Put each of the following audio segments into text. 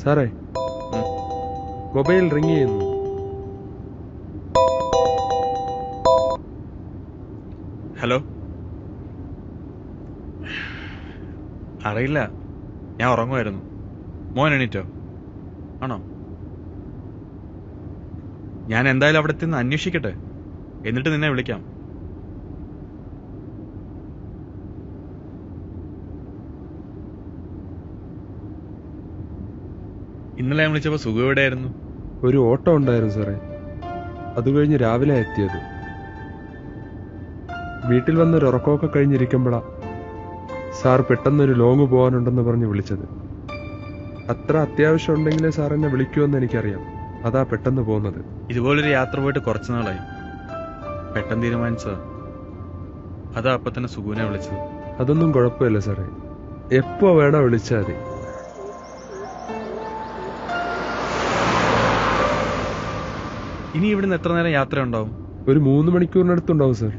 സാറേ, mobile ring ചെയ്യുന്നു. Hello. അറിയില്ല, ഞാൻ ഉറങ്ങുമായിരുന്നു. മോൻ എണീറ്റോ? ആണോ? ഞാൻ എന്തായാലും അവിടെ നിന്ന് അന്വേഷിക്കട്ടെ, എന്നിട്ട് നിന്നെ വിളിക്കാം. ഇന്നലെ ഞാൻ വിളിച്ചപ്പോൾ സുഖം എവിടെയായിരുന്നു? ഒരു ഓട്ടോ ഉണ്ടായിരുന്നു സാറേ, അത് കഴിഞ്ഞ് രാവിലെ എത്തിയത്. വീട്ടിൽ വന്നൊരു ഉറക്കമൊക്കെ കഴിഞ്ഞിരിക്കുമ്പോഴാ സാർ പെട്ടെന്നൊരു ലോങ് പോകാനുണ്ടെന്ന് പറഞ്ഞ് വിളിച്ചത്. അത്ര അത്യാവശ്യം ഉണ്ടെങ്കിലേ സാർ എന്നെ വിളിക്കുമെന്ന് എനിക്കറിയാം, അതാ പെട്ടെന്ന് പോകുന്നത്. ഇതുപോലൊരു യാത്ര പോയിട്ട് കുറച്ചു നാളായി, പെട്ടെന്ന് തീരുമാനിച്ചതാ. അതാ അപ്പൊ തന്നെ സുഖുവിനെ വിളിച്ചത്. അതൊന്നും കുഴപ്പമില്ല സാറേ, എപ്പോ വേണോ വിളിച്ചാൽ മതി. ഇനി ഇവിടുന്ന് എത്ര നേരം യാത്ര ഉണ്ടാവും? ഒരു 3 മണിക്കൂറിനടുത്തുണ്ടാവും സാർ.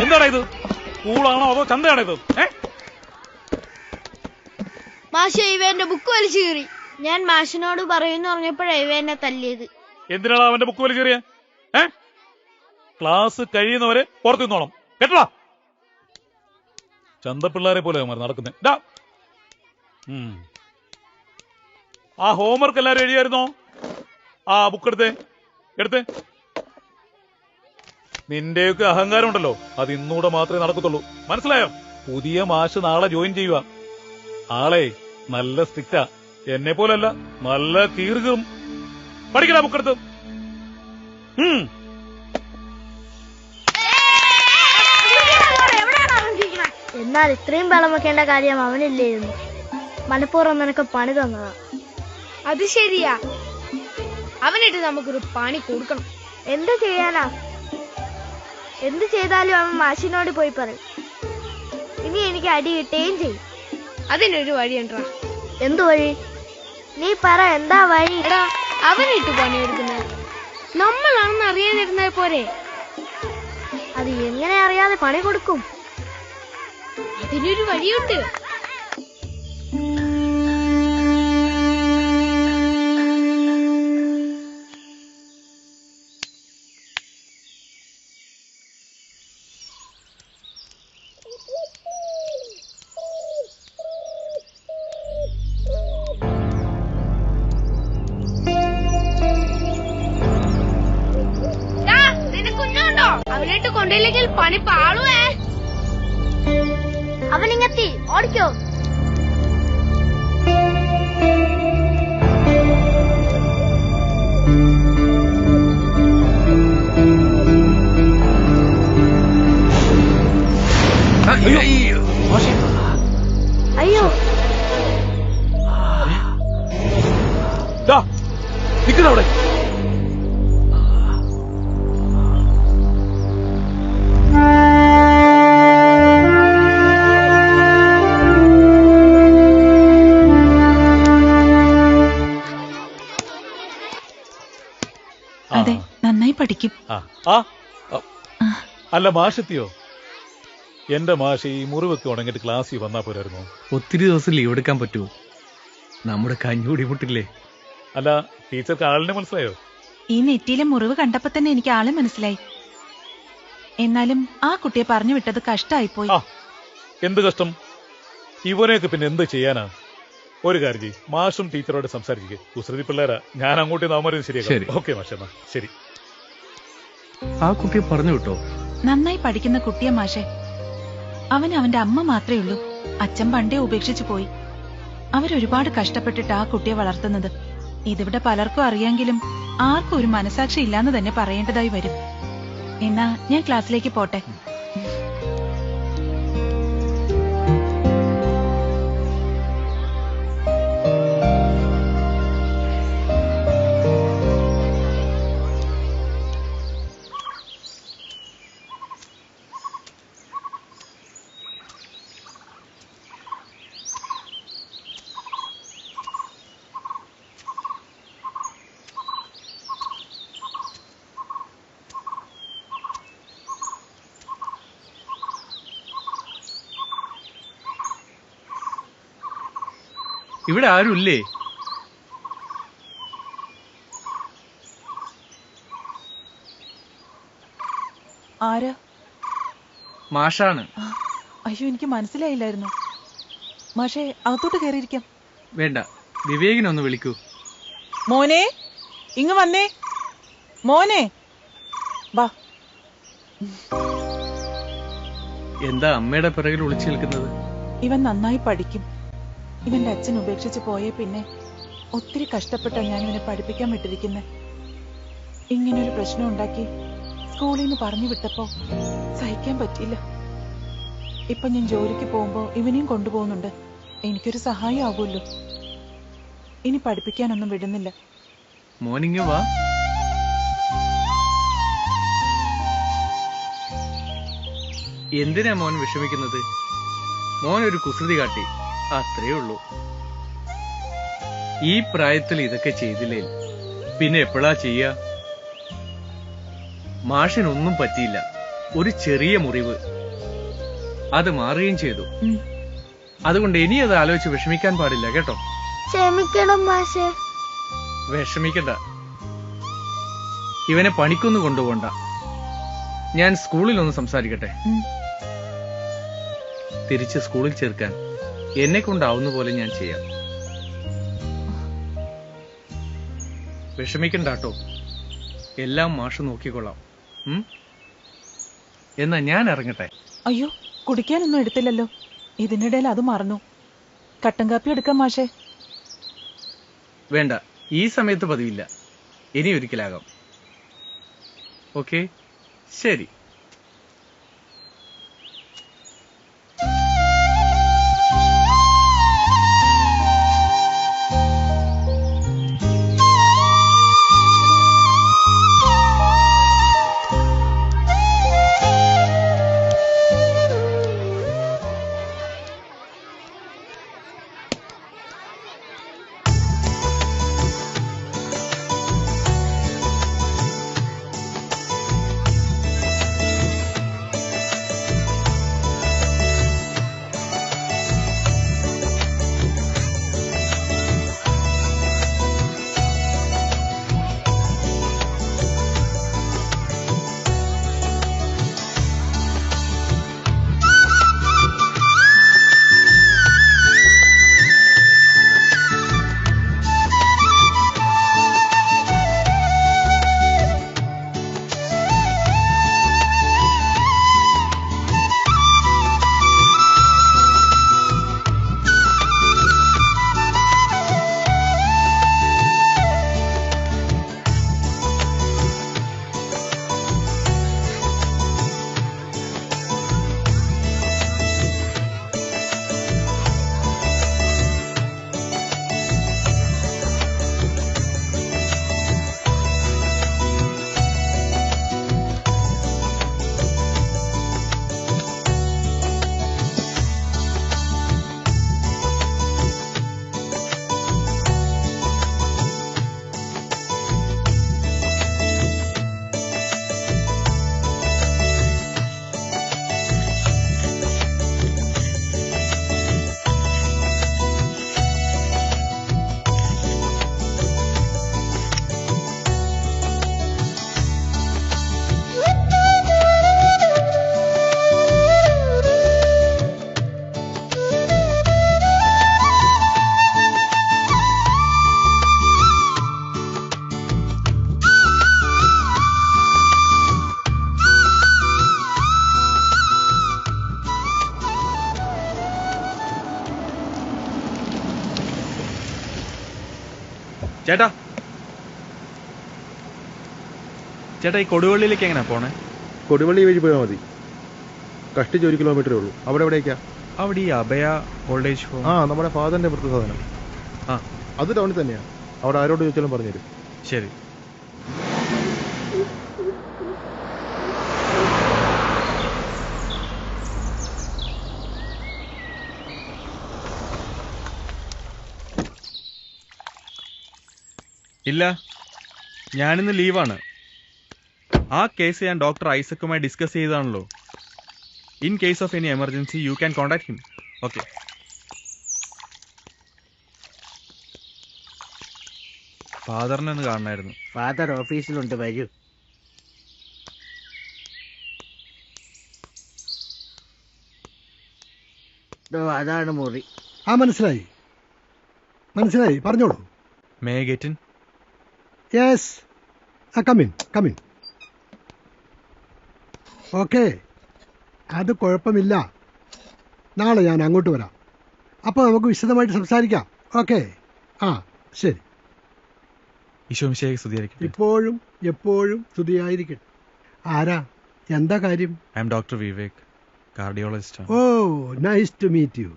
എന്താടാ ഇത്? സ്കൂളാണോ അതോ ചന്തയാണോ ഇത്? മാഷ് ഇവന്റെ ബുക്ക് വലിച്ചു കീറി. ഞാൻ മാഷിനോട് പറയുന്നു പറഞ്ഞപ്പോഴാ ഇവ എന്നെ തല്ലിയത്. എന്തിനാണ് അവന്റെ ബുക്ക് വലിച്ചെറിയ? ക്ലാസ് കഴിയുന്നവരെ പുറത്തു നിന്നോണം കേട്ടടാ. ചന്തപ്പിള്ളാരെ പോലെ നടക്കുന്നേ. ആ ഹോംവർക്ക് എല്ലാരും എഴുതിയായിരുന്നോ? ആ ബുക്ക് എടുത്തേ. നിന്റെയൊക്കെ അഹങ്കാരം ഉണ്ടല്ലോ, അത് ഇന്നൂടെ മാത്രമേ നടക്കത്തുള്ളൂ, മനസ്സിലായോ? പുതിയ മാഷ് നാളെ ജോയിൻ ചെയ്യുക. ആളെ നല്ല സ്ട്രിക്റ്റാ, എന്നെ പോലല്ല, നല്ല കീറുകയും. പഠിക്കടാ ബുക്കെടുത്ത്. എന്നാൽ ഇത്രയും ബലം വെക്കേണ്ട കാര്യം അവനില്ലായിരുന്നു. മനഃപൂർവ്വം നിനക്ക് പണി തന്നതാ. അത് ശരിയാ, അവനിട്ട് നമുക്കൊരു പണി കൊടുക്കണം. എന്ത് ചെയ്യാനാ? എന്ത് ചെയ്താലും അവൻ മാഷിനോട് പോയി പറയും. ഇനി എനിക്ക് അടി കിട്ടുകയും ചെയ്യും. അതിനൊരു വഴിയുണ്ടാ. എന്തു വഴി? നീ പറ, എന്താ വഴി? അവനിട്ട് പണിയെടുക്കുന്നത് നമ്മളാണെന്ന് അറിയാതിരുന്നാൽ പോരെ? അത് എങ്ങനെ അറിയാതെ പണി കൊടുക്കും? അതിനൊരു വഴിയുണ്ട്. അവനിട്ട് കൊണ്ടില്ലെങ്കിൽ പണി പാളുവേ. അവനിങ്ങെത്തി, ഓടിക്കോ. അയ്യോ, നിൽക്കുന്നവിടെ. അതെ, നന്നായി പഠിക്കും. അല്ല, മാഷെത്തിയോ? എന്റെ മാഷ് ഈ മുറിവൊക്കെ ഉണങ്ങിട്ട് ക്ലാസ്സിൽ വന്നാ പോരായിരുന്നു? ഒത്തിരി ദിവസം ലീവ് എടുക്കാൻ പറ്റുമോ? നമ്മുടെ കഞ്ഞൂടി മുട്ടില്ലേ? അല്ല, ടീച്ചർക്ക് ആളിനെ മനസ്സിലായോ? ഈ നെറ്റിയിലെ മുറിവ് കണ്ടപ്പോ തന്നെ എനിക്ക് ആളെ മനസ്സിലായി. എന്നാലും ആ കുട്ടിയെ പറഞ്ഞു വിട്ടത് കഷ്ടായിപ്പോയി. എന്ത് കഷ്ടം? ഇവനെയൊക്കെ പിന്നെ എന്ത് ചെയ്യാനാ? ഒരു കാര്യം ചെയ്യും, മാഷും ടീച്ചറോട് സംസാരിക്കുക. കുസൃതി പിള്ളേരാ, ഞാൻ അങ്ങോട്ട് നാമരും ശരി. ശരിയാക്കാം. ഓക്കെ മാഷ, എന്നാ ശരി. ആ കുട്ടിയെ പറഞ്ഞു വിട്ടോ? നന്നായി പഠിക്കുന്ന കുട്ടിയെ മാഷെ. അവൻ അവന്റെ അമ്മ മാത്രമേ ഉള്ളൂ. അച്ഛൻ പണ്ടേ ഉപേക്ഷിച്ചു പോയി. അവരൊരുപാട് കഷ്ടപ്പെട്ടിട്ട് ആ കുട്ടിയെ വളർത്തുന്നത്. ഇതിവിടെ പലർക്കും അറിയാമെങ്കിലും ആർക്കും ഒരു മനസാക്ഷി ഇല്ലാന്ന് തന്നെ പറയേണ്ടതായി വരും. എന്നാ ഞാൻ ക്ലാസ്സിലേക്ക് പോട്ടെ. ഇവിടെ ആരുമില്ലേ? ആരാ? മാഷാണ്. അയ്യോ, എനിക്ക് മനസ്സിലായില്ലായിരുന്നു. മാഷെ, അകത്തോട്ട് കയറിയിരിക്കാം. വേണ്ട, വിവേകിനെ ഒന്ന് വിളിക്കൂ. മോനെ, ഇങ്ങ് വന്നേ. മോനെ വാ. എന്താ അമ്മയുടെ പിറകിൽ ഒളിച്ചു നിൽക്കുന്നത്? ഇവൻ നന്നായി പഠിക്കും. ഇവന്റെ അച്ഛൻ ഉപേക്ഷിച്ച് പോയേ പിന്നെ ഒത്തിരി കഷ്ടപ്പെട്ടാ ഞാൻ ഇവനെ പഠിപ്പിക്കാൻ വിട്ടിരിക്കുന്നെ. ഇങ്ങനൊരു പ്രശ്നം ഉണ്ടാക്കി സ്കൂളിൽ നിന്ന് പറഞ്ഞു വിട്ടപ്പോ സഹിക്കാൻ പറ്റിയില്ല. ഇപ്പൊ ഞാൻ ജോലിക്ക് പോകുമ്പോ ഇവനെയും കൊണ്ടുപോകുന്നുണ്ട്. എനിക്കൊരു സഹായം ആകുമല്ലോ. ഇനി പഠിപ്പിക്കാനൊന്നും വിടുന്നില്ല. മോർണിംഗ് വാ. എന്തിനാ മോൻ വിഷമിക്കുന്നത്? മോൻ ഒരു കുസൃതി കാട്ടി, അത്രേ ഉള്ളൂ. ഈ പ്രായത്തിൽ ഇതൊക്കെ ചെയ്തില്ലേ പിന്നെ എപ്പോഴാ ചെയ്യാ? മാഷിനൊന്നും പറ്റിയില്ല, ഒരു ചെറിയ മുറിവ്, അത് മാറുകയും ചെയ്തു. അതുകൊണ്ട് ഇനി അത് ആലോചിച്ച് വിഷമിക്കാൻ പാടില്ല കേട്ടോ. ക്ഷമിക്കണം മാഷേ. വിഷമിക്കണ്ട. ഇവനെ പണിക്കൊന്നും കൊണ്ടുപോണ്ട. ഞാൻ സ്കൂളിൽ ഒന്ന് സംസാരിക്കട്ടെ. തിരിച്ച് സ്കൂളിൽ ചേർക്കാൻ എന്നെ കൊണ്ടാവുന്ന പോലെ ഞാൻ ചെയ്യാം. വിഷമിക്കണ്ടാട്ടോ, എല്ലാം മാഷ് നോക്കിക്കൊള്ളാം. എന്നാ ഞാൻ ഇറങ്ങട്ടെ. അയ്യോ, കുടിക്കാനൊന്നും എടുത്തില്ലല്ലോ. ഇതിനിടയിൽ അത് മറന്നു. കട്ടൻ കാപ്പി എടുക്കാം മാഷേ. വേണ്ട, ഈ സമയത്ത് പതിവില്ല, ഇനി ഒരിക്കലാകാം. ഓക്കെ, ശരി. ചേട്ടാ ചേട്ടാ, ഈ കൊടുവള്ളിയിലേക്ക് എങ്ങനെയാ പോണേ? കൊടുവള്ളി വഴി പോയാൽ മതി. കഷ്ടിച്ച് 1 കിലോമീറ്ററേ ഉള്ളൂ. അവിടെ എവിടേക്കാ? അവിടെ ഈ അഭയ ഓൾഡേജ് ഹോം. നമ്മുടെ ഫാദറിന്റെ വൃദ്ധസദനം. ആ, അത് ടൗണിൽ തന്നെയാണ്. അവിടെ ആരോട് ചോദിച്ചാലും പറഞ്ഞുതരും. ശരി. ഇല്ല, ഞാനിന്ന് ലീവാണ്. ആ കേസ് ഞാൻ ഡോക്ടർ ഐസക്കുമായി ഡിസ്കസ് ചെയ്താണല്ലോ. In case of any emergency you can contact him. Okay. ഫാദറിനെ ഒന്ന് കാണണമായിരുന്നു. ഫാദർ ഓഫീസിലുണ്ട്, വരൂ. അതാണ് മുറി. മനസ്സിലായി പറഞ്ഞോളൂ. May I get in? Yes, come in. Okay, അത് കുഴപ്പമില്ല. നാളെ ഞാൻ അങ്ങോട്ട് വരാം. അപ്പോൾ നമുക്ക് വിശദമായിട്ട് സംസാരിക്കാം. ഓക്കെ, ശരി. ഈശോമിശിഹായ്ക്ക് സ്തുതിയായിരിക്കട്ടെ. ഇപ്പോഴും എപ്പോഴും സ്തുതിയായിരിക്കട്ടെ. ആരാ? എന്താ കാര്യം? I am doctor Vivek, cardiologist. Oh, nice to meet you.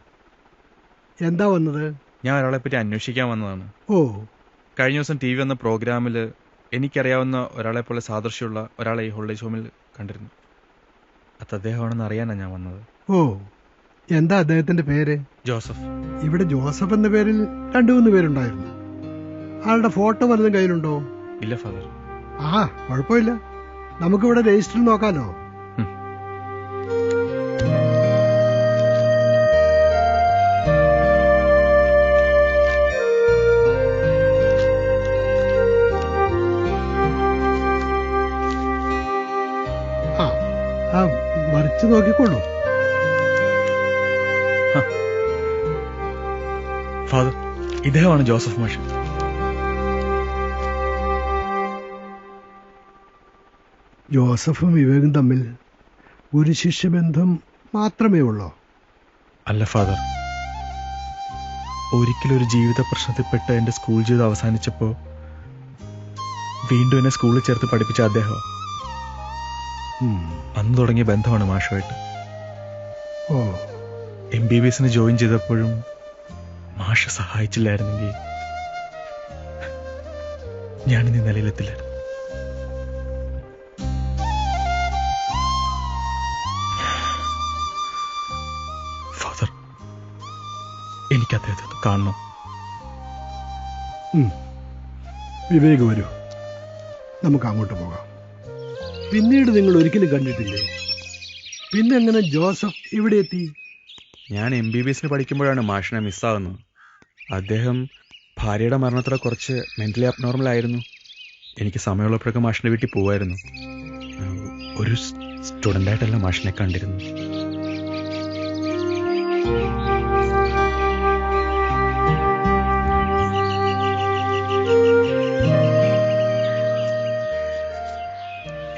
എന്താ വന്നത്? ഞാൻ ഒരാളെ പറ്റി അന്വേഷിക്കാൻ വന്നതാണ്. ഓ, കഴിഞ്ഞ ദിവസം TV വന്ന പ്രോഗ്രാമിൽ എനിക്കറിയാവുന്ന ഒരാളെ പോലെ സാദൃശ്യമുള്ള ഒരാളെ ഈ ഹോൾഡേജ് ഹോമിൽ കണ്ടിരുന്നു. അത് അദ്ദേഹമാണെന്ന് അറിയാനാണ് ഞാൻ വന്നത്. ഓ, എന്താ അദ്ദേഹത്തിന്റെ പേര്? ജോസഫ്. ഇവിടെ ജോസഫ് എന്ന പേരിൽ 2-3 പേരുണ്ടായിരുന്നു. ആളുടെ ഫോട്ടോ വല്ലതും കയ്യിലുണ്ടോ? ഇല്ല ഫാദർ. കുഴപ്പമില്ല, നമുക്കിവിടെ രജിസ്റ്ററിൽ നോക്കാലോ. വരച്ചു നോക്കിക്കോളൂ. ഫാദർ, ഇദ്ദേഹമാണ് ജോസഫ് മാഷ്. ജോസഫും വിവേകും തമ്മിൽ ഒരു ശിഷ്യബന്ധം മാത്രമേ ഉള്ളൂ? അല്ല ഫാദർ, ഒരിക്കലൊരു ജീവിത പ്രശ്നത്തിൽപ്പെട്ട് എൻ്റെ സ്കൂൾ ജീവിതം അവസാനിച്ചപ്പോൾ വീണ്ടും എന്നെ സ്കൂളിൽ ചേർത്ത് പഠിപ്പിച്ച അദ്ദേഹം. അന്ന് തുടങ്ങിയ ബന്ധമാണ് മാഷുമായിട്ട്. MBBS ജോയിൻ ചെയ്തപ്പോഴും മാഷ സഹായിച്ചില്ലായിരുന്നെങ്കിൽ ഞാനിന്ന് ഈ നിലയിലെത്തില്ലായിരുന്നു. ഫാദർ, എനിക്ക് അദ്ദേഹത്തെ ഒന്ന് കാണണം. വിവേക്, വരൂ, നമുക്ക് അങ്ങോട്ട് പോകാം. പിന്നീട് നിങ്ങൾ ഒരിക്കലും കണ്ടിട്ടില്ലേ? പിന്നെ എങ്ങനെ ജോസഫ് ഇവിടെ എത്തി? ഞാൻ MBBS പഠിക്കുമ്പോഴാണ് മാഷിനെ മിസ്സാകുന്നത്. അദ്ദേഹം ഭാര്യയുടെ മരണത്തോടെ കുറച്ച് മെന്റലി അബ്നോർമൽ ആയിരുന്നു. എനിക്ക് സമയമുള്ളപ്പോഴൊക്കെ മാഷിന്റെ വീട്ടിൽ പോവായിരുന്നു. ഒരു സ്റ്റുഡൻ്റായിട്ടല്ല മാഷിനെ കണ്ടിരുന്നു.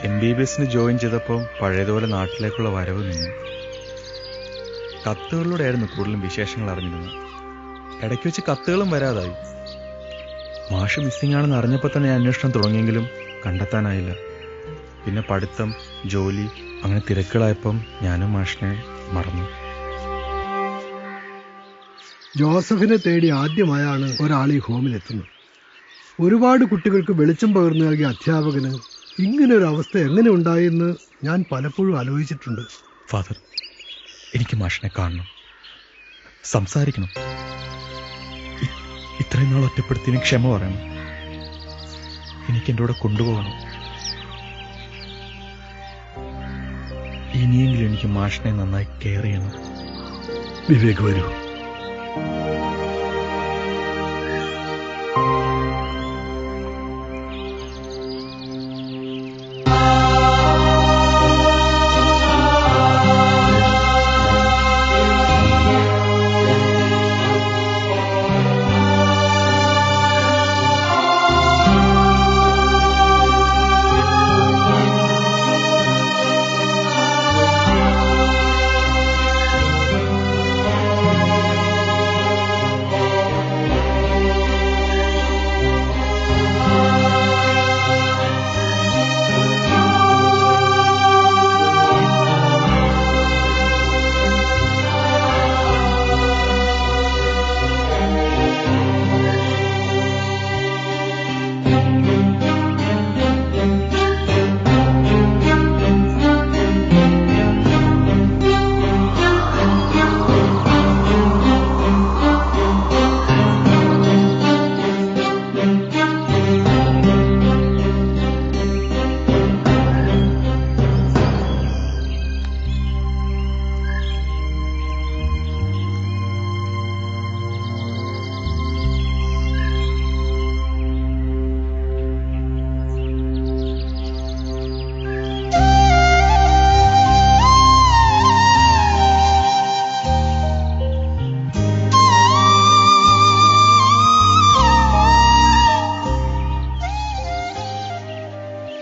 MBBS ജോയിൻ ചെയ്തപ്പോൾ പഴയതുപോലെ നാട്ടിലേക്കുള്ള വരവ് നിന്നു. കത്തുകളിലൂടെയായിരുന്നു കൂടുതലും വിശേഷങ്ങൾ അറിഞ്ഞിരുന്നത്. ഇടയ്ക്ക് വെച്ച് കത്തുകളും വരാതായി. മാഷ് മിസ്സിംഗ് ആണെന്ന് അറിഞ്ഞപ്പോൾ തന്നെ ഞാൻ അന്വേഷണം തുടങ്ങിയെങ്കിലും കണ്ടെത്താനായില്ല. പിന്നെ പഠിത്തം, ജോലി, അങ്ങനെ തിരക്കുകളായപ്പം ഞാനും മാഷിനെ മറന്നു. ജോസഫിനെ തേടി ആദ്യമായാണ് ഒരാൾ ഈ ഹോമിലെത്തുന്നത്. ഒരുപാട് കുട്ടികൾക്ക് വെളിച്ചം പകർന്നു നൽകിയ അധ്യാപകന് ഇങ്ങനൊരു അവസ്ഥ എങ്ങനെ ഉണ്ടായെന്ന് ഞാൻ പലപ്പോഴും ആലോചിച്ചിട്ടുണ്ട്. ഫാദർ, എനിക്ക് മാഷിനെ കാണണം, സംസാരിക്കണം. ഇത്രയും നാൾ ഒറ്റപ്പെടുത്തിന് ക്ഷമ പറയണം. എനിക്ക് എൻ്റെ കൂടെ കൊണ്ടുപോകണം. ഇനിയെങ്കിലും എനിക്ക് മാഷിനെ നന്നായി കെയർ ചെയ്യണം. വിവേക്, വരൂ.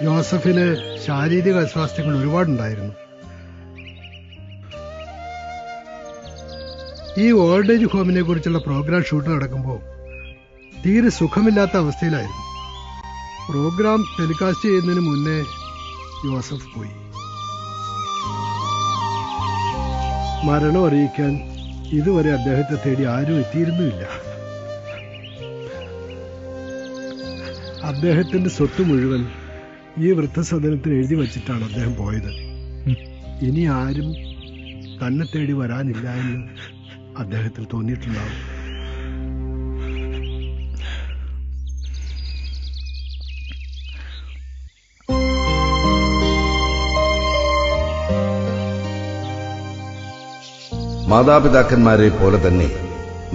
ജോസഫിന് ശാരീരിക അസ്വാസ്ഥ്യങ്ങൾ ഒരുപാടുണ്ടായിരുന്നു. ഈ ഓൾഡ് ഏജ് ഹോമിനെ കുറിച്ചുള്ള പ്രോഗ്രാം ഷൂട്ട് നടക്കുമ്പോൾ തീരെ സുഖമില്ലാത്ത അവസ്ഥയിലായിരുന്നു. പ്രോഗ്രാം ടെലികാസ്റ്റ് ചെയ്യുന്നതിന് മുന്നേ ജോസഫ് പോയി. മരണം അറിയിക്കാൻ ഇതുവരെ അദ്ദേഹത്തെ തേടി ആരും എത്തിയിരുന്നുമില്ല. അദ്ദേഹത്തിന്റെ സ്വത്ത് മുഴുവൻ ഈ വൃദ്ധസദനത്തിന് എഴുതി വച്ചിട്ടാണ് അദ്ദേഹം പോയത്. ഇനി ആരും തന്നെ തേടി വരാനില്ല എന്ന് അദ്ദേഹത്തിന് തോന്നിയിട്ടുണ്ടാവും. മാതാപിതാക്കന്മാരെ പോലെ തന്നെ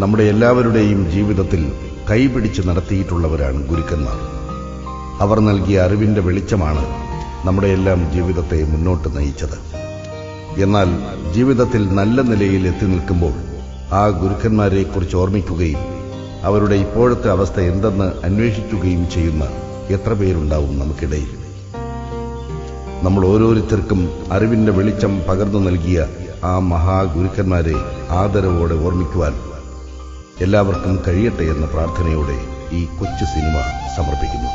നമ്മുടെ എല്ലാവരുടെയും ജീവിതത്തിൽ കൈപിടിച്ച് നടത്തിയിട്ടുള്ളവരാണ് ഗുരുക്കന്മാർ. അവർ നൽകിയ അറിവിന്റെ വെളിച്ചമാണ് നമ്മുടെ എല്ലാം ജീവിതത്തെ മുന്നോട്ട് നയിച്ചത്. എന്നാൽ ജീവിതത്തിൽ നല്ല നിലയിൽ എത്തി നിൽക്കുമ്പോൾ ആ ഗുരുക്കന്മാരെക്കുറിച്ച് ഓർമ്മിക്കുകയും അവരുടെ ഇപ്പോഴത്തെ അവസ്ഥ എന്തെന്ന് അന്വേഷിക്കുകയും ചെയ്യുന്ന എത്ര പേരുണ്ടാവും നമുക്കിടയിൽ. നമ്മൾ ഓരോരുത്തർക്കും അറിവിന്റെ വെളിച്ചം പകർന്നു നൽകിയ ആ മഹാഗുരുക്കന്മാരെ ആദരവോടെ ഓർമ്മിക്കുവാൻ എല്ലാവർക്കും കഴിയട്ടെ എന്ന പ്രാർത്ഥനയോടെ ഈ കൊച്ചു സിനിമ സമർപ്പിക്കുന്നു.